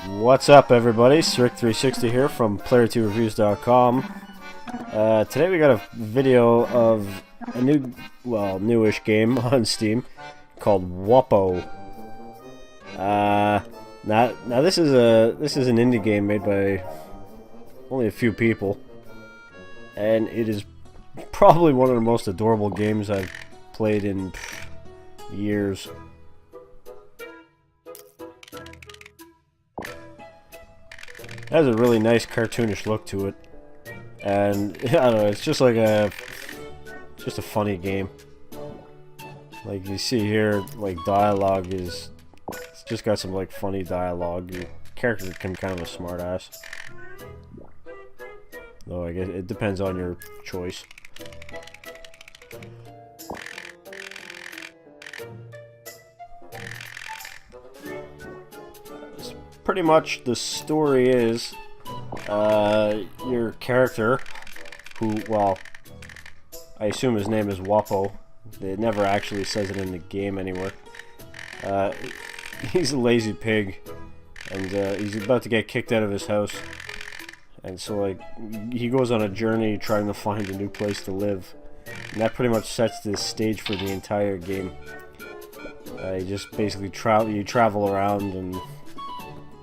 What's up, everybody? Strick360 here from Player2Reviews.com. Today we got a video of a newish game on Steam called Wuppo. Now this is an indie game made by only a few people, and it is probably one of the most adorable games I've played in years. It has a really nice cartoonish look to it, and I don't know, it's just like just a funny game. Like you see here, like dialogue it's just got some like funny dialogue. Your character can kind of a smart ass, though I guess it depends on your choice. Pretty much the story is your character, who, well, I assume his name is Wuppo. It never actually says it in the game anywhere. He's a lazy pig, and he's about to get kicked out of his house, and so like he goes on a journey trying to find a new place to live, and that pretty much sets the stage for the entire game. You just basically travel around and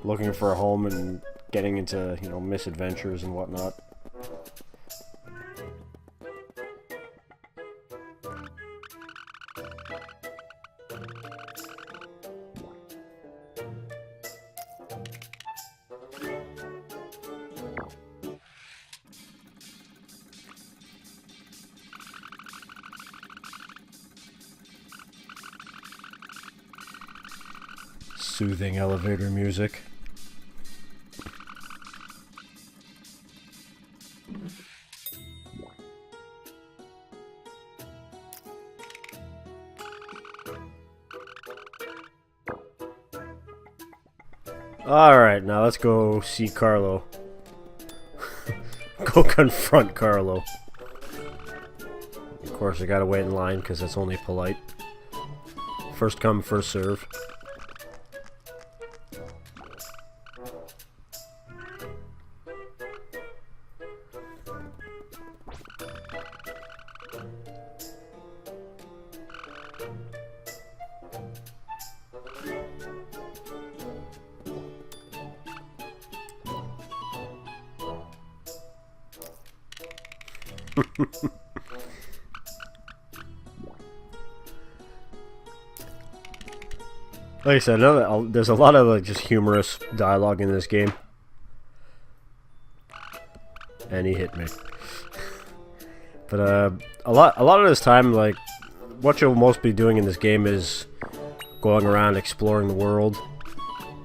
looking for a home and getting into, you know, misadventures and whatnot. Soothing elevator music. Alright, now let's go see Carlo. Go confront Carlo. Of course, I gotta wait in line because that's only polite. First come, first serve. Like I said, there's a lot of like just humorous dialogue in this game, and he hit me. But a lot of this time, like what you'll most be doing in this game is going around exploring the world,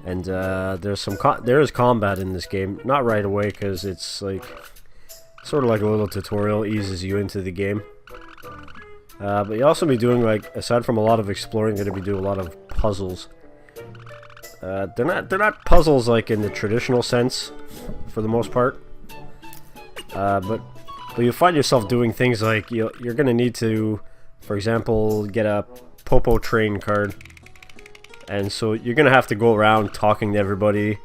and there is combat in this game. Not right away because it's like sort of like a little tutorial, eases you into the game. But you'll also be doing, like, aside from a lot of exploring, you're going to be doing a lot of puzzles. They're not puzzles like in the traditional sense, for the most part. But you'll find yourself doing things like you're going to need to, for example, get a Popo train card. And so you're going to have to go around talking to everybody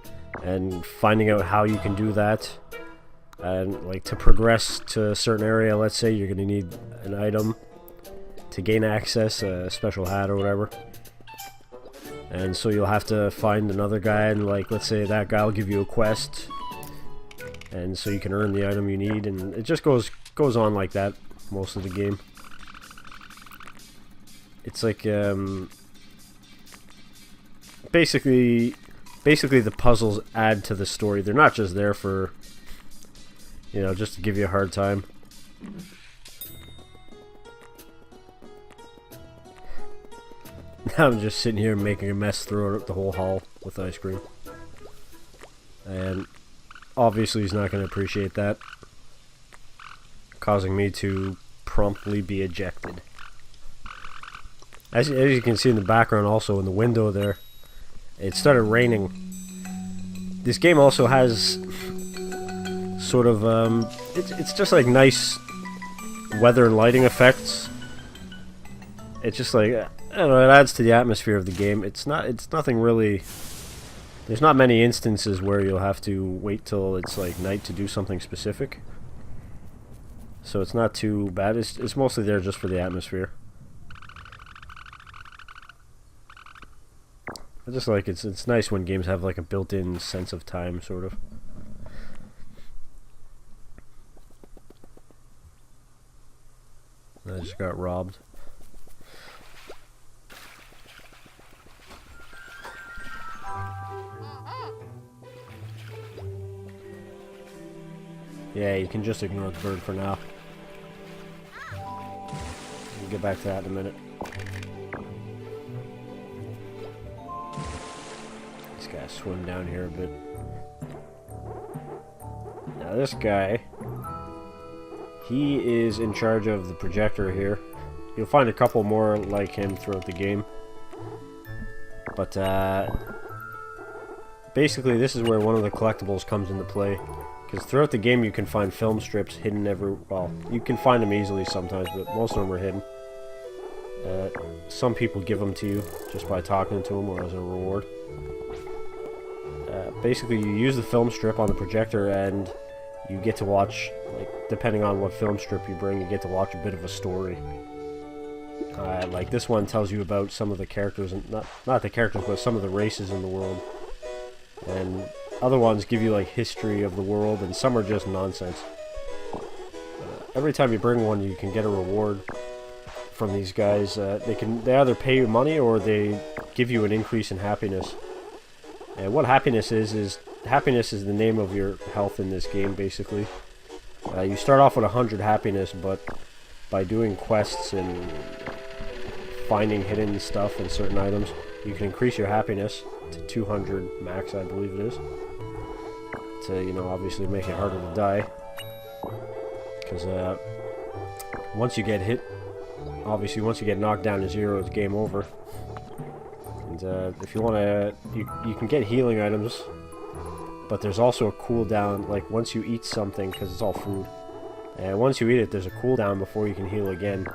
and finding out how you can do that. And like to progress to a certain area, let's say you're going to need an item to gain access, a special hat or whatever. And so you'll have to find another guy, and like let's say that guy will give you a quest, and so you can earn the item you need, and it just goes on like that most of the game. It's like basically the puzzles add to the story. They're not just there for, you know, just to give you a hard time. Now I'm just sitting here making a mess, throwing up the whole hall with ice cream. And obviously he's not going to appreciate that, causing me to promptly be ejected. As you can see in the background, also in the window there, it started raining. This game also has sort of, it's just like nice weather and lighting effects. It's just like, I don't know, it adds to the atmosphere of the game. It's nothing really There's not many instances where you'll have to wait till it's like night to do something specific. So it's not too bad. It's mostly there just for the atmosphere. I just like it's nice when games have like a built-in sense of time, sort of. I just got robbed. Yeah, you can just ignore the bird for now. We'll get back to that in a minute. Just gotta swim down here a bit. Now this guy, he is in charge of the projector here. You'll find a couple more like him throughout the game. But basically this is where one of the collectibles comes into play. Because throughout the game you can find film strips hidden well, you can find them easily sometimes, but most of them are hidden. Some people give them to you just by talking to them or as a reward. Basically you use the film strip on the projector and you get to watch, like, depending on what film strip you bring, you get to watch a bit of a story. Like this one tells you about some of the characters, and not the characters, but some of the races in the world. And other ones give you like history of the world, and some are just nonsense. Every time you bring one, you can get a reward from these guys. They either pay you money or they give you an increase in happiness. And what happiness is happiness is the name of your health in this game, basically. You start off with 100 happiness, but by doing quests and finding hidden stuff and certain items, you can increase your happiness to 200 max, I believe it is. To, you know, obviously make it harder to die. Because once you get hit, obviously once you get knocked down to 0, it's game over. And if you want to, you can get healing items, but there's also a cooldown, like once you eat something, because it's all food. And once you eat it, there's a cooldown before you can heal again.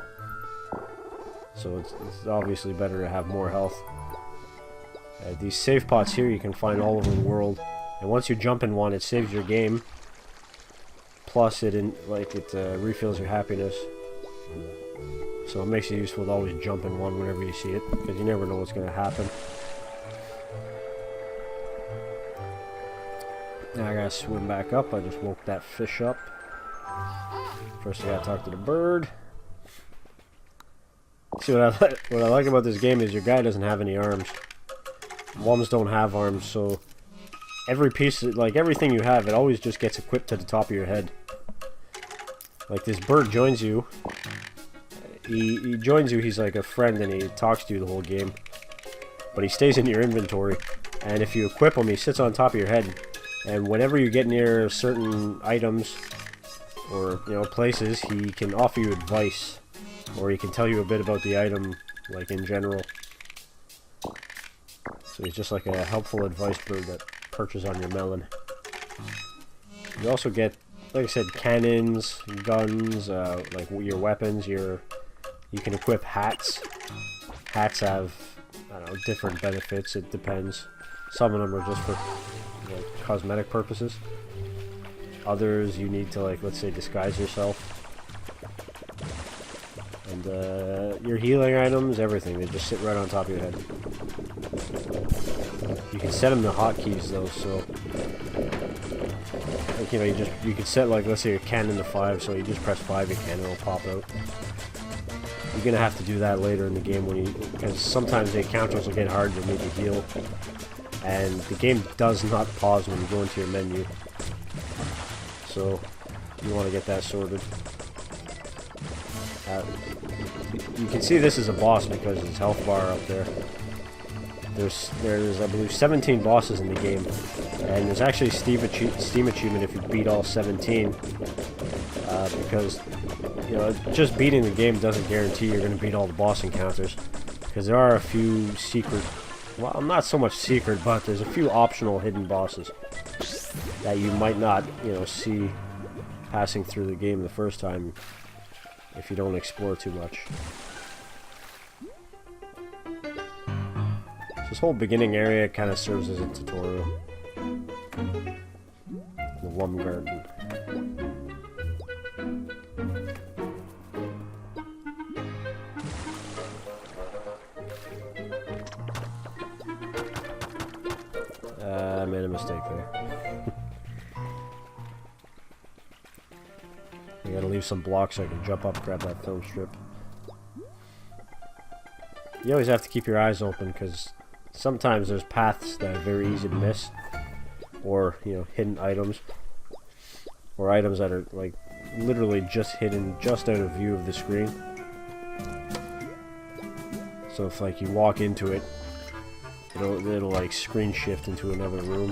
So it's obviously better to have more health. These save pots here you can find all over the world. And once you jump in one, it saves your game. Plus it refills your happiness. So it makes it useful to always jump in one whenever you see it, because you never know what's going to happen. Now I gotta swim back up. I just woke that fish up. First I gotta talk to the bird. See, what I like about this game is your guy doesn't have any arms. Worms don't have arms, so every piece, like everything you have, it always just gets equipped to the top of your head. Like this bird joins you. He joins you, he's like a friend, and he talks to you the whole game. But he stays in your inventory. And if you equip him, he sits on top of your head. And whenever you get near certain items, or, you know, places, he can offer you advice. Or he can tell you a bit about the item, like in general. So he's just like a helpful advice bird that perches on your melon. You also get, like I said, cannons, guns, like your weapons, you can equip hats. Hats have, I don't know, different benefits, it depends. Some of them are just for, you know, cosmetic purposes. Others you need to, like, let's say, disguise yourself. And your healing items, everything, they just sit right on top of your head. You can set them to hotkeys though, so like, you know, you can set, like, let's say your cannon to 5, so you just press 5, your cannon will pop out. You're gonna have to do that later in the game because sometimes the encounters will get hard, you need to heal. And the game does not pause when you go into your menu. So you want to get that sorted. You can see this is a boss because his health bar up there. There's I believe 17 bosses in the game, and there's actually Steam achievement if you beat all 17. Because, you know, just beating the game doesn't guarantee you're going to beat all the boss encounters, because there are a few secret, well, not so much secret, but there's a few optional hidden bosses that you might not, you know, see passing through the game the first time if you don't explore too much. This whole beginning area kind of serves as a tutorial. The Lum Garden. I made a mistake there. I gotta leave some blocks so I can jump up, grab that film strip. You always have to keep your eyes open because sometimes there's paths that are very easy to miss, or you know, hidden items, or items that are like literally just hidden just out of view of the screen. So if like you walk into it, it'll like screen shift into another room.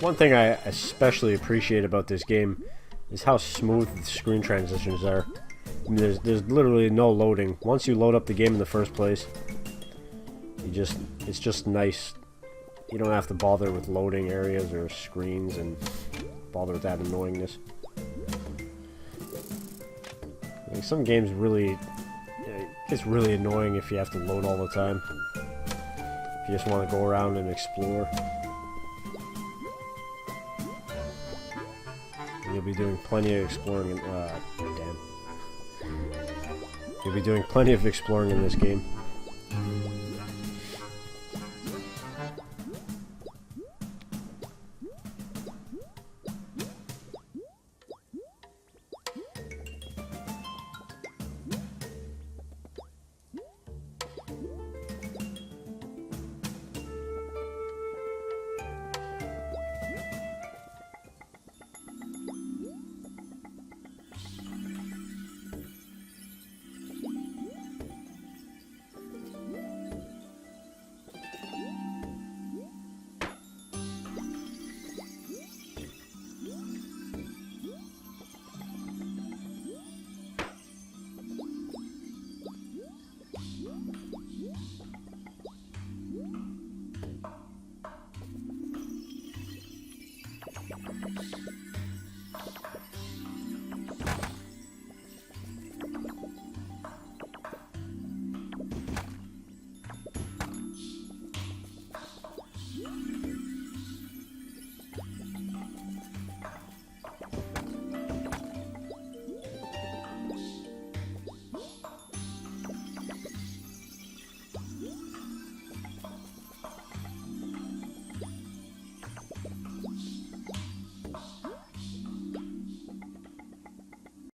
One thing I especially appreciate about this game is how smooth the screen transitions are. I mean, there's literally no loading. Once you load up the game in the first place, it's just nice. You don't have to bother with loading areas or screens and bother with that annoyingness. Like some games really, it's really annoying if you have to load all the time. If you just want to go around and explore. You'll be doing plenty of exploring You'll be doing plenty of exploring in this game.